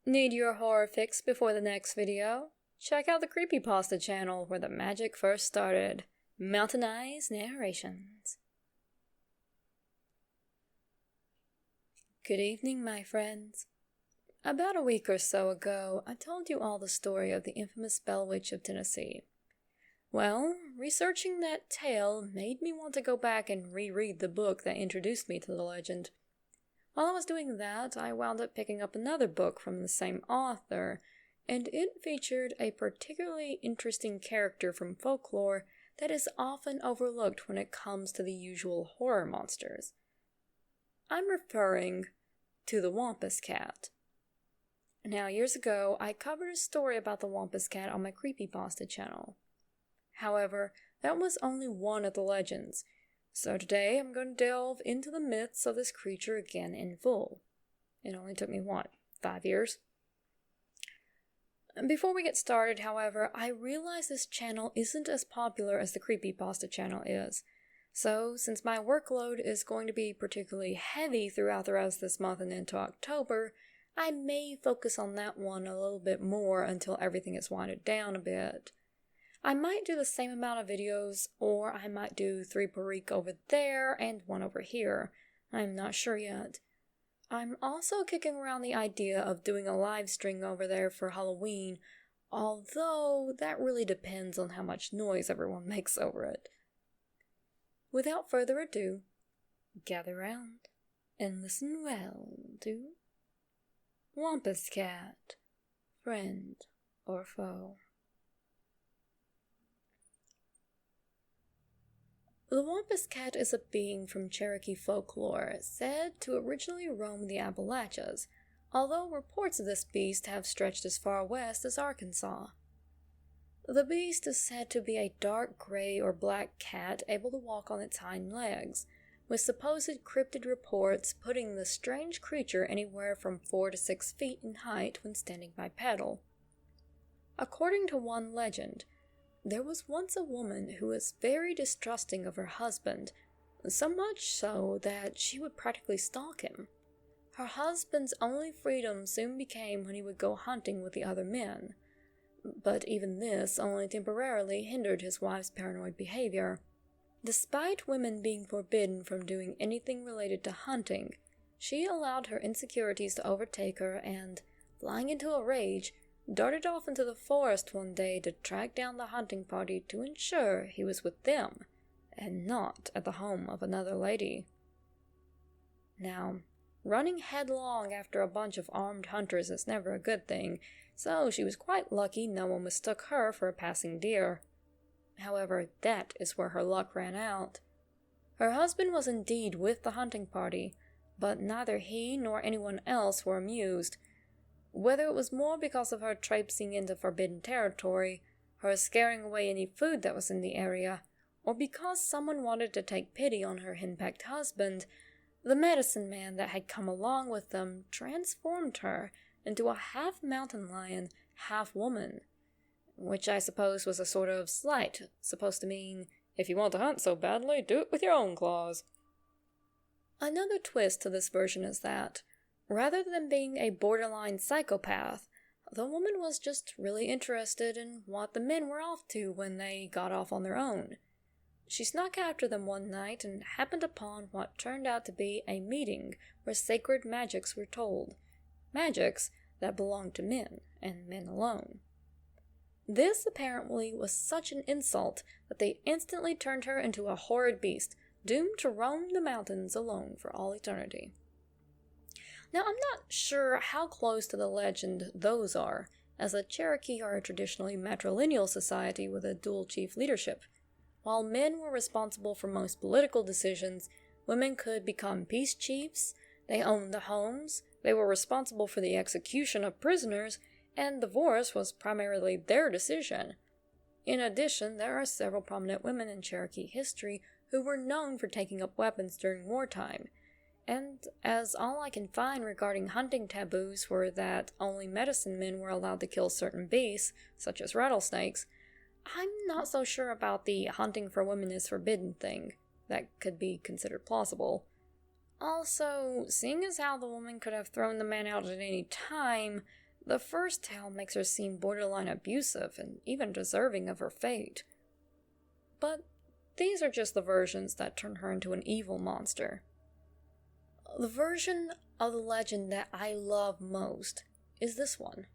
Need your horror fix before the next video? Check out the Creepypasta channel where the magic first started. Mountainized narrations. Good evening, my friends. About a week or so ago, I told you all the story of the infamous Bell Witch of Tennessee. Well, researching that tale made me want to go back and reread the book that introduced me to the legend. While I was doing that, I wound up picking up another book from the same author, and it featured a particularly interesting character from folklore that is often overlooked when it comes to the usual horror monsters. I'm referring to the Wampus Cat. Now, years ago, I covered a story about the Wampus Cat on my Creepypasta channel. However, that was only one of the legends, so today I'm going to delve into the myths of this creature again in full. It only took me, 5 years? Before we get started, however, I realize this channel isn't as popular as the Creepypasta channel is. So, since my workload is going to be particularly heavy throughout the rest of this month and into October, I may focus on that one a little bit more until everything is winded down a bit. I might do the same amount of videos, or I might do 3 per week over there and 1 over here. I'm not sure yet. I'm also kicking around the idea of doing a live stream over there for Halloween, although that really depends on how much noise everyone makes over it. Without further ado, gather round and listen well to Wampus Cat, Friend or Foe. The Wampus Cat is a being from Cherokee Folklore, said to originally roam the Appalachians, although reports of this beast have stretched as far west as Arkansas. The beast is said to be a dark gray or black cat able to walk on its hind legs, with supposed cryptid reports putting the strange creature anywhere from 4 to 6 feet in height when standing bipedal. According to one legend, there was once a woman who was very distrusting of her husband, so much so that she would practically stalk him. Her husband's only freedom soon became when he would go hunting with the other men, but even this only temporarily hindered his wife's paranoid behavior. Despite women being forbidden from doing anything related to hunting, she allowed her insecurities to overtake her and, flying into a rage, darted off into the forest one day to track down the hunting party to ensure he was with them, and not at the home of another lady. Now, running headlong after a bunch of armed hunters is never a good thing, so she was quite lucky no one mistook her for a passing deer. However, that is where her luck ran out. Her husband was indeed with the hunting party, but neither he nor anyone else were amused. Whether it was more because of her traipsing into forbidden territory, her scaring away any food that was in the area, or because someone wanted to take pity on her henpecked husband, the medicine man that had come along with them transformed her into a half-mountain lion, half-woman, which I suppose was a sort of slight, supposed to mean, if you want to hunt so badly, do it with your own claws. Another twist to this version is that, rather than being a borderline psychopath, the woman was just really interested in what the men were off to when they got off on their own. She snuck after them one night and happened upon what turned out to be a meeting where sacred magics were told. Magics that belonged to men, and men alone. This apparently was such an insult that they instantly turned her into a horrid beast, doomed to roam the mountains alone for all eternity. Now, I'm not sure how close to the legend those are, as the Cherokee are a traditionally matrilineal society with a dual chief leadership. While men were responsible for most political decisions, women could become peace chiefs, they owned the homes, they were responsible for the execution of prisoners, and divorce was primarily their decision. In addition, there are several prominent women in Cherokee history who were known for taking up weapons during wartime. And as all I can find regarding hunting taboos were that only medicine men were allowed to kill certain beasts, such as rattlesnakes, I'm not so sure about the hunting for women is forbidden thing. That could be considered plausible. Also, seeing as how the woman could have thrown the man out at any time, The first tale makes her seem borderline abusive and even deserving of her fate. But these are just the versions that turn her into an evil monster. The version of the legend that I love most is this one,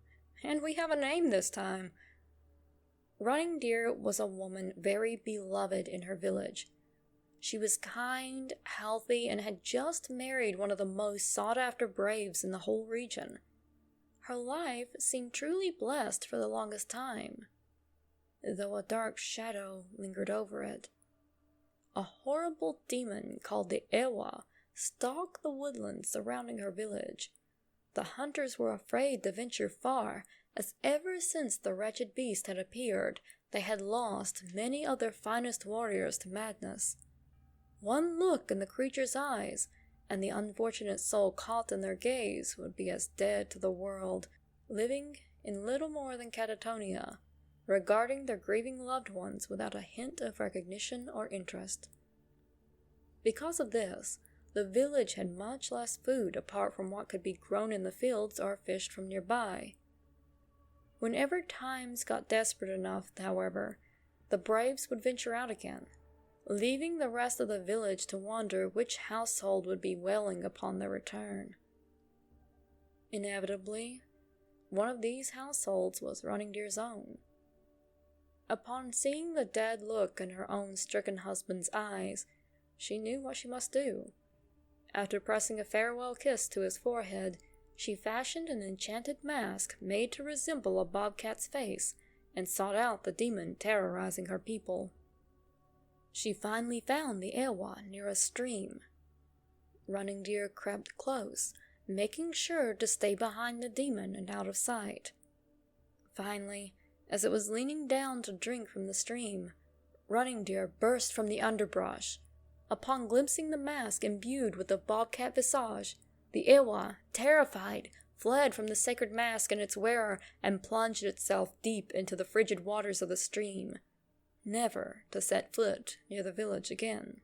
and we have a name this time. Running Deer was a woman very beloved in her village. She was kind, healthy, and had just married one of the most sought-after braves in the whole region. Her life seemed truly blessed for the longest time, though a dark shadow lingered over it. A horrible demon called the Ewa stalked the woodlands surrounding her village. The hunters were afraid to venture far, as ever since the wretched beast had appeared, they had lost many of their finest warriors to madness. One look in the creature's eyes, and the unfortunate soul caught in their gaze would be as dead to the world, living in little more than catatonia, regarding their grieving loved ones without a hint of recognition or interest. Because of this, the village had much less food apart from what could be grown in the fields or fished from nearby. Whenever times got desperate enough, however, the braves would venture out again, leaving the rest of the village to wonder which household would be wailing upon their return. Inevitably, one of these households was Running Deer's own. Upon seeing the dead look in her own stricken husband's eyes, she knew what she must do. After pressing a farewell kiss to his forehead, she fashioned an enchanted mask made to resemble a bobcat's face and sought out the demon terrorizing her people. She finally found the Ewa near a stream. Running Deer crept close, making sure to stay behind the demon and out of sight. Finally, as it was leaning down to drink from the stream, Running Deer burst from the underbrush. Upon glimpsing the mask imbued with the bobcat visage, the Ewa, terrified, fled from the sacred mask and its wearer and plunged itself deep into the frigid waters of the stream, never to set foot near the village again.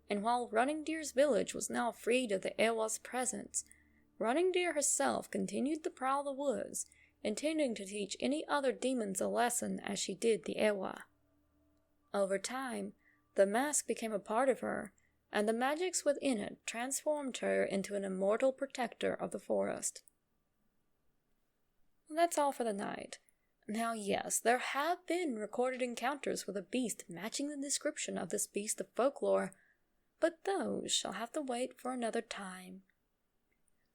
And while Running Deer's village was now freed of the Ewa's presence, Running Deer herself continued to prowl the woods, intending to teach any other demons a lesson as she did the Ewa. Over time, the mask became a part of her, and the magics within it transformed her into an immortal protector of the forest. That's all for the night. Now yes, there have been recorded encounters with a beast matching the description of this beast of folklore, but those shall have to wait for another time.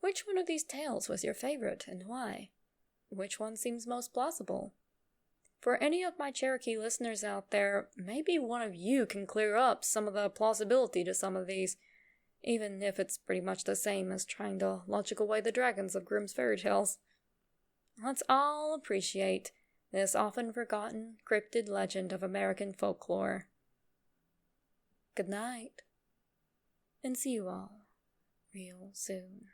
Which one of these tales was your favorite, and why? Which one seems most plausible? For any of my Cherokee listeners out there, maybe one of you can clear up some of the plausibility to some of these, even if it's pretty much the same as trying to logic away the dragons of Grimm's fairy tales. Let's all appreciate this often forgotten cryptid legend of American folklore. Good night, and see you all real soon.